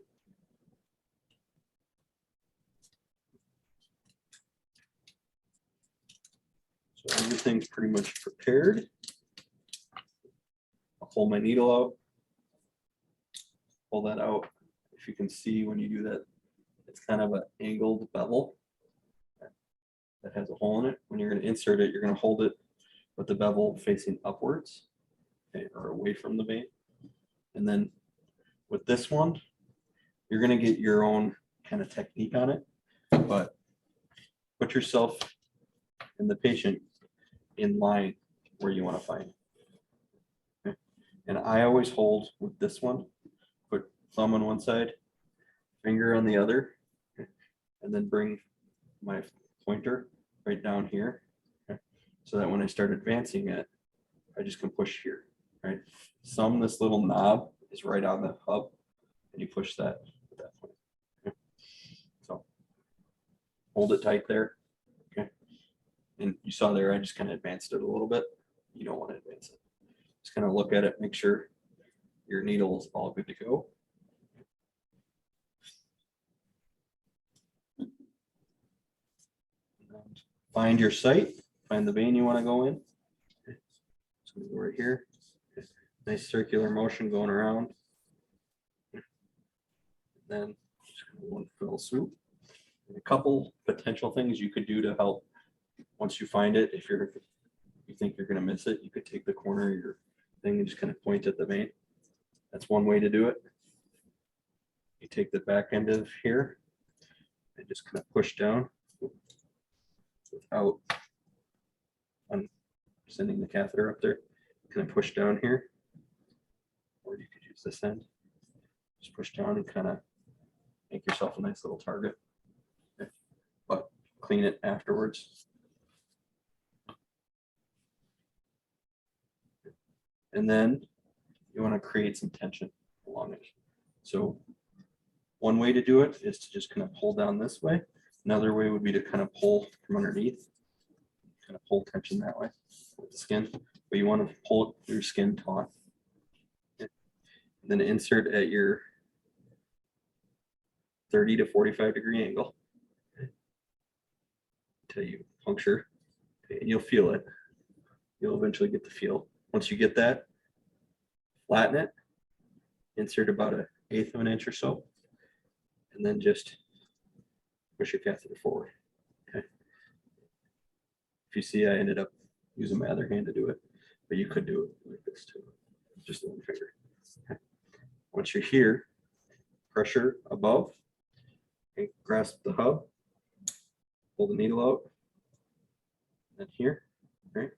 S1: So everything's pretty much prepared. I'll pull my needle out. Pull that out. If you can see when you do that, it's kind of an angled bevel that has a hole in it. When you're going to insert it, you're going to hold it with the bevel facing upwards, okay, or away from the vein. And then with this one, you're going to get your own kind of technique on it, but put yourself and the patient in line where you want to find. Okay. And I always hold with this one, put thumb on one side, finger on the other, okay, and then bring my pointer right down here, okay, so that when I start advancing it, I just can push here, right? This little knob is right on the hub, and you push that at that point. Okay. So hold it tight there, okay. And you saw there, I just kind of advanced it a little bit. you don't want to advance it. Just kind of look at it, make sure your needle is all good to go. And find your site, find the vein you want to go in. So we go right here. Nice circular motion going around. Then just one fell swoop. And a couple potential things you could do to help once you find it. If you think you're going to miss it, you could take the corner of your thing and just kind of point at the vein. That's one way to do it. You take the back end of here and just kind of push down without sending the catheter up there. Kind of push down here, or you could use this end. Just push down and kind of make yourself a nice little target, but clean it afterwards. And then you want to create some tension along it. So one way to do it is to just kind of pull down this way. Another way would be to kind of pull from underneath, kind of pull tension that way with the skin, but you want to pull your skin taut. And then insert at your 30 to 45 degree angle until you puncture, and you'll feel it. You'll eventually get the feel. Once you get that, flatten it, insert about 1/8 of an inch or so, and then just push your catheter forward. Okay. If you see, I ended up using my other hand to do it, but you could do it like this too, just one finger. Okay. Once you're here, pressure above, and grasp the hub, pull the needle out, and here, right?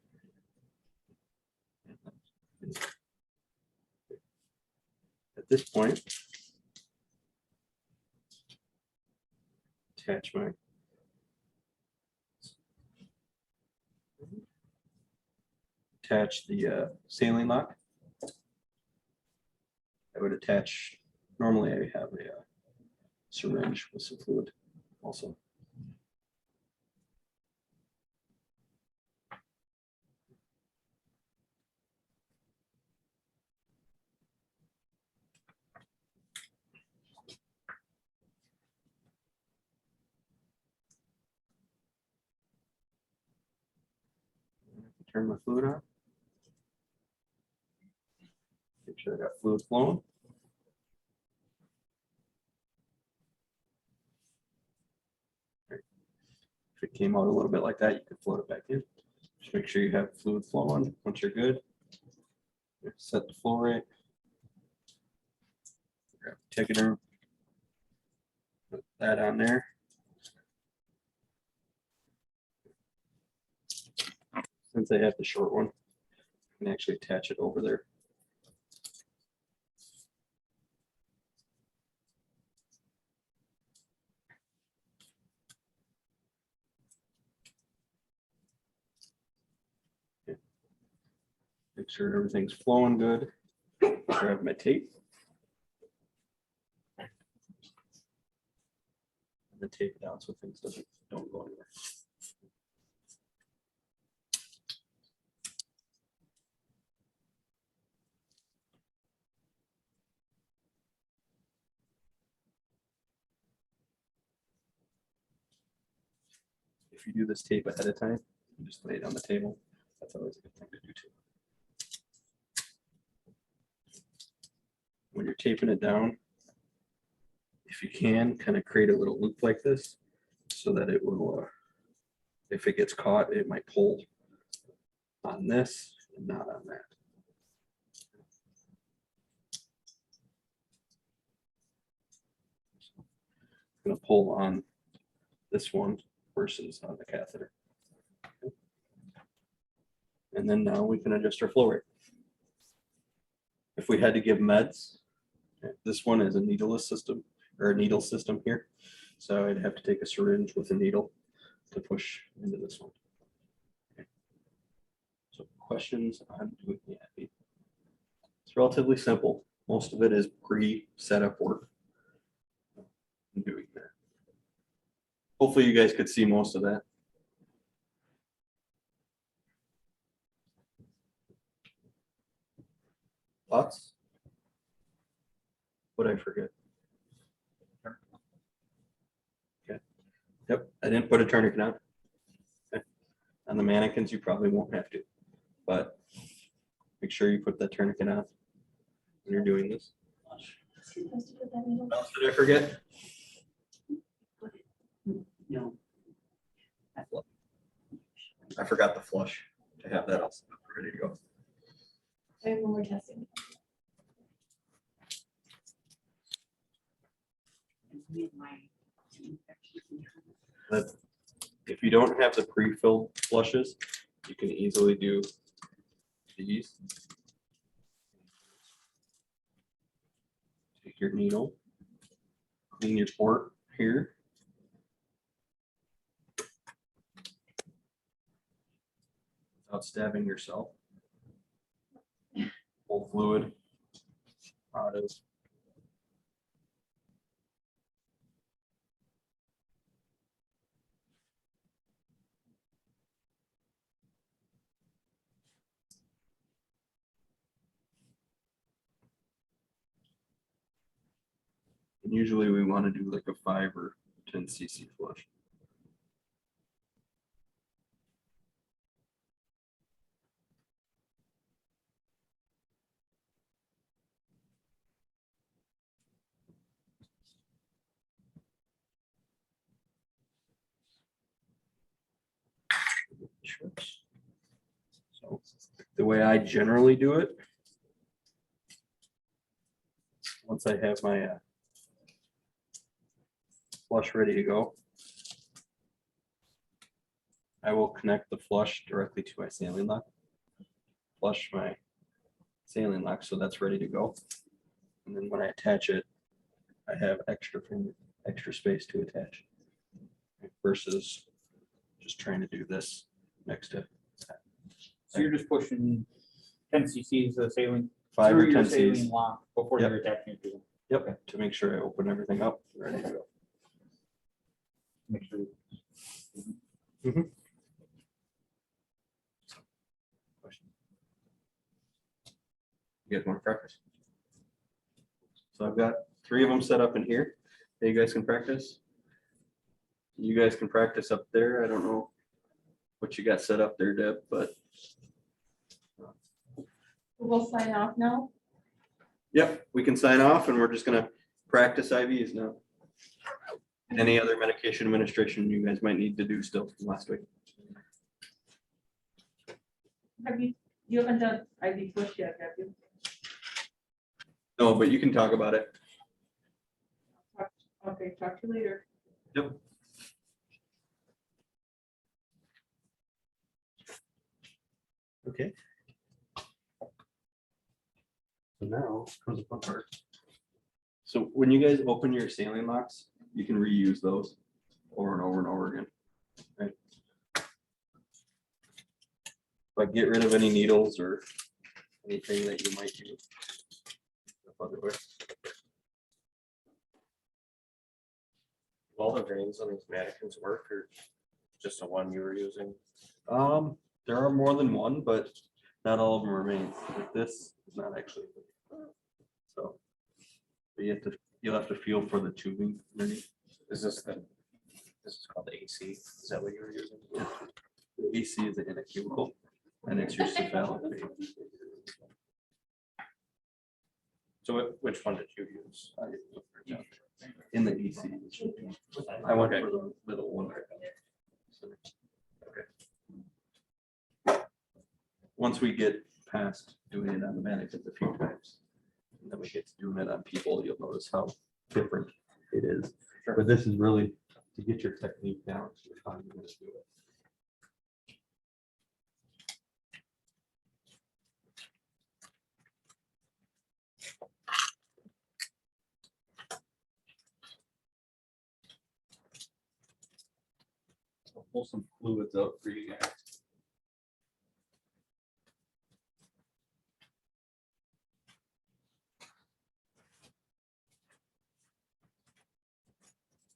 S1: At this point, attach the saline lock. I would attach, normally I have a syringe with some fluid also. Turn my fluid on. Make sure I got fluid flowing. If it came out a little bit like that, you can float it back in. Just make sure you have fluid flowing. Once you're good, set the flow rate. Grab the Tegaderm. Put that on there. Since I have the short one, I can actually attach it over there. Okay. Make sure everything's flowing good. Grab my tape. And then tape it down so things don't go anywhere. If you do this tape ahead of time, you just lay it on the table. That's always a good thing to do too. When you're taping it down, if you can, kind of create a little loop like this so that it will, if it gets caught, it might pull on this and not on that. I'm going to pull on this one versus on the catheter. And then now we can adjust our flow rate. If we had to give meds, this one is a needleless system or a needle system here. So I'd have to take a syringe with a needle to push into this one. Okay. So questions on doing the epi? It's relatively simple. Most of it is pre-setup work. I'm doing that. Hopefully you guys could see most of that. What'd I forget? Okay. Yep, I didn't put a tourniquet on. Okay. On the mannequins, you probably won't have to, but make sure you put that tourniquet on when you're doing this. What else did I forget?
S2: No.
S1: I forgot the flush to have that also ready to go.
S6: And when we're testing.
S1: But if you don't have the pre-filled flushes, you can easily do these. Take your needle, clean your port here. Without stabbing yourself. Pull fluid out of. And usually we want to do like a 5 or 10 cc flush. So the way I generally do it, once I have my flush ready to go, I will connect the flush directly to my saline lock. Flush my saline lock so that's ready to go. And then when I attach it, I have extra space to attach versus just trying to do this next to
S2: So you're just pushing 10 cc's of saline
S1: 5
S2: through
S1: or
S2: your
S1: 10
S2: saline
S1: c's.
S2: lock before
S1: Yep.
S2: you're attaching it to them.
S1: Yep, to make sure I open everything up, ready to go.
S2: Make sure.
S1: You guys want to practice? So I've got 3 of them set up in here that you guys can practice. You guys can practice up there. I don't know what you got set up there, Deb, but
S6: We'll sign off now.
S1: yep, we can sign off and we're just gonna practice IVs now. Any other medication administration you guys might need to do still from last week?
S4: You haven't done IV push yet, have you?
S1: No, but you can talk about it.
S4: Okay, talk to you later.
S1: Yep. Okay. So now comes the fun part. So when you guys open your saline locks, you can reuse those over and over and over again. Right? But get rid of any needles or anything that you might use.
S5: All the drains on these mannequins work or just the one you were using?
S1: There are more than one, but not all of them remain. Like this is not actually. So but you'll have to feel for the tubing underneath.
S5: Is this is called the AC? Is that what you were using?
S1: The AC is in a cubicle and it's your cephalic vein.
S5: So which one did you use?
S1: In the EC. it should be. I went for the middle one. Okay. Once we get past doing it on the mannequins a few times, and then we get to doing it on people, you'll notice how different it is. But this is really to get your technique down. So how you're gonna do it. I'll pull some fluids out for you guys.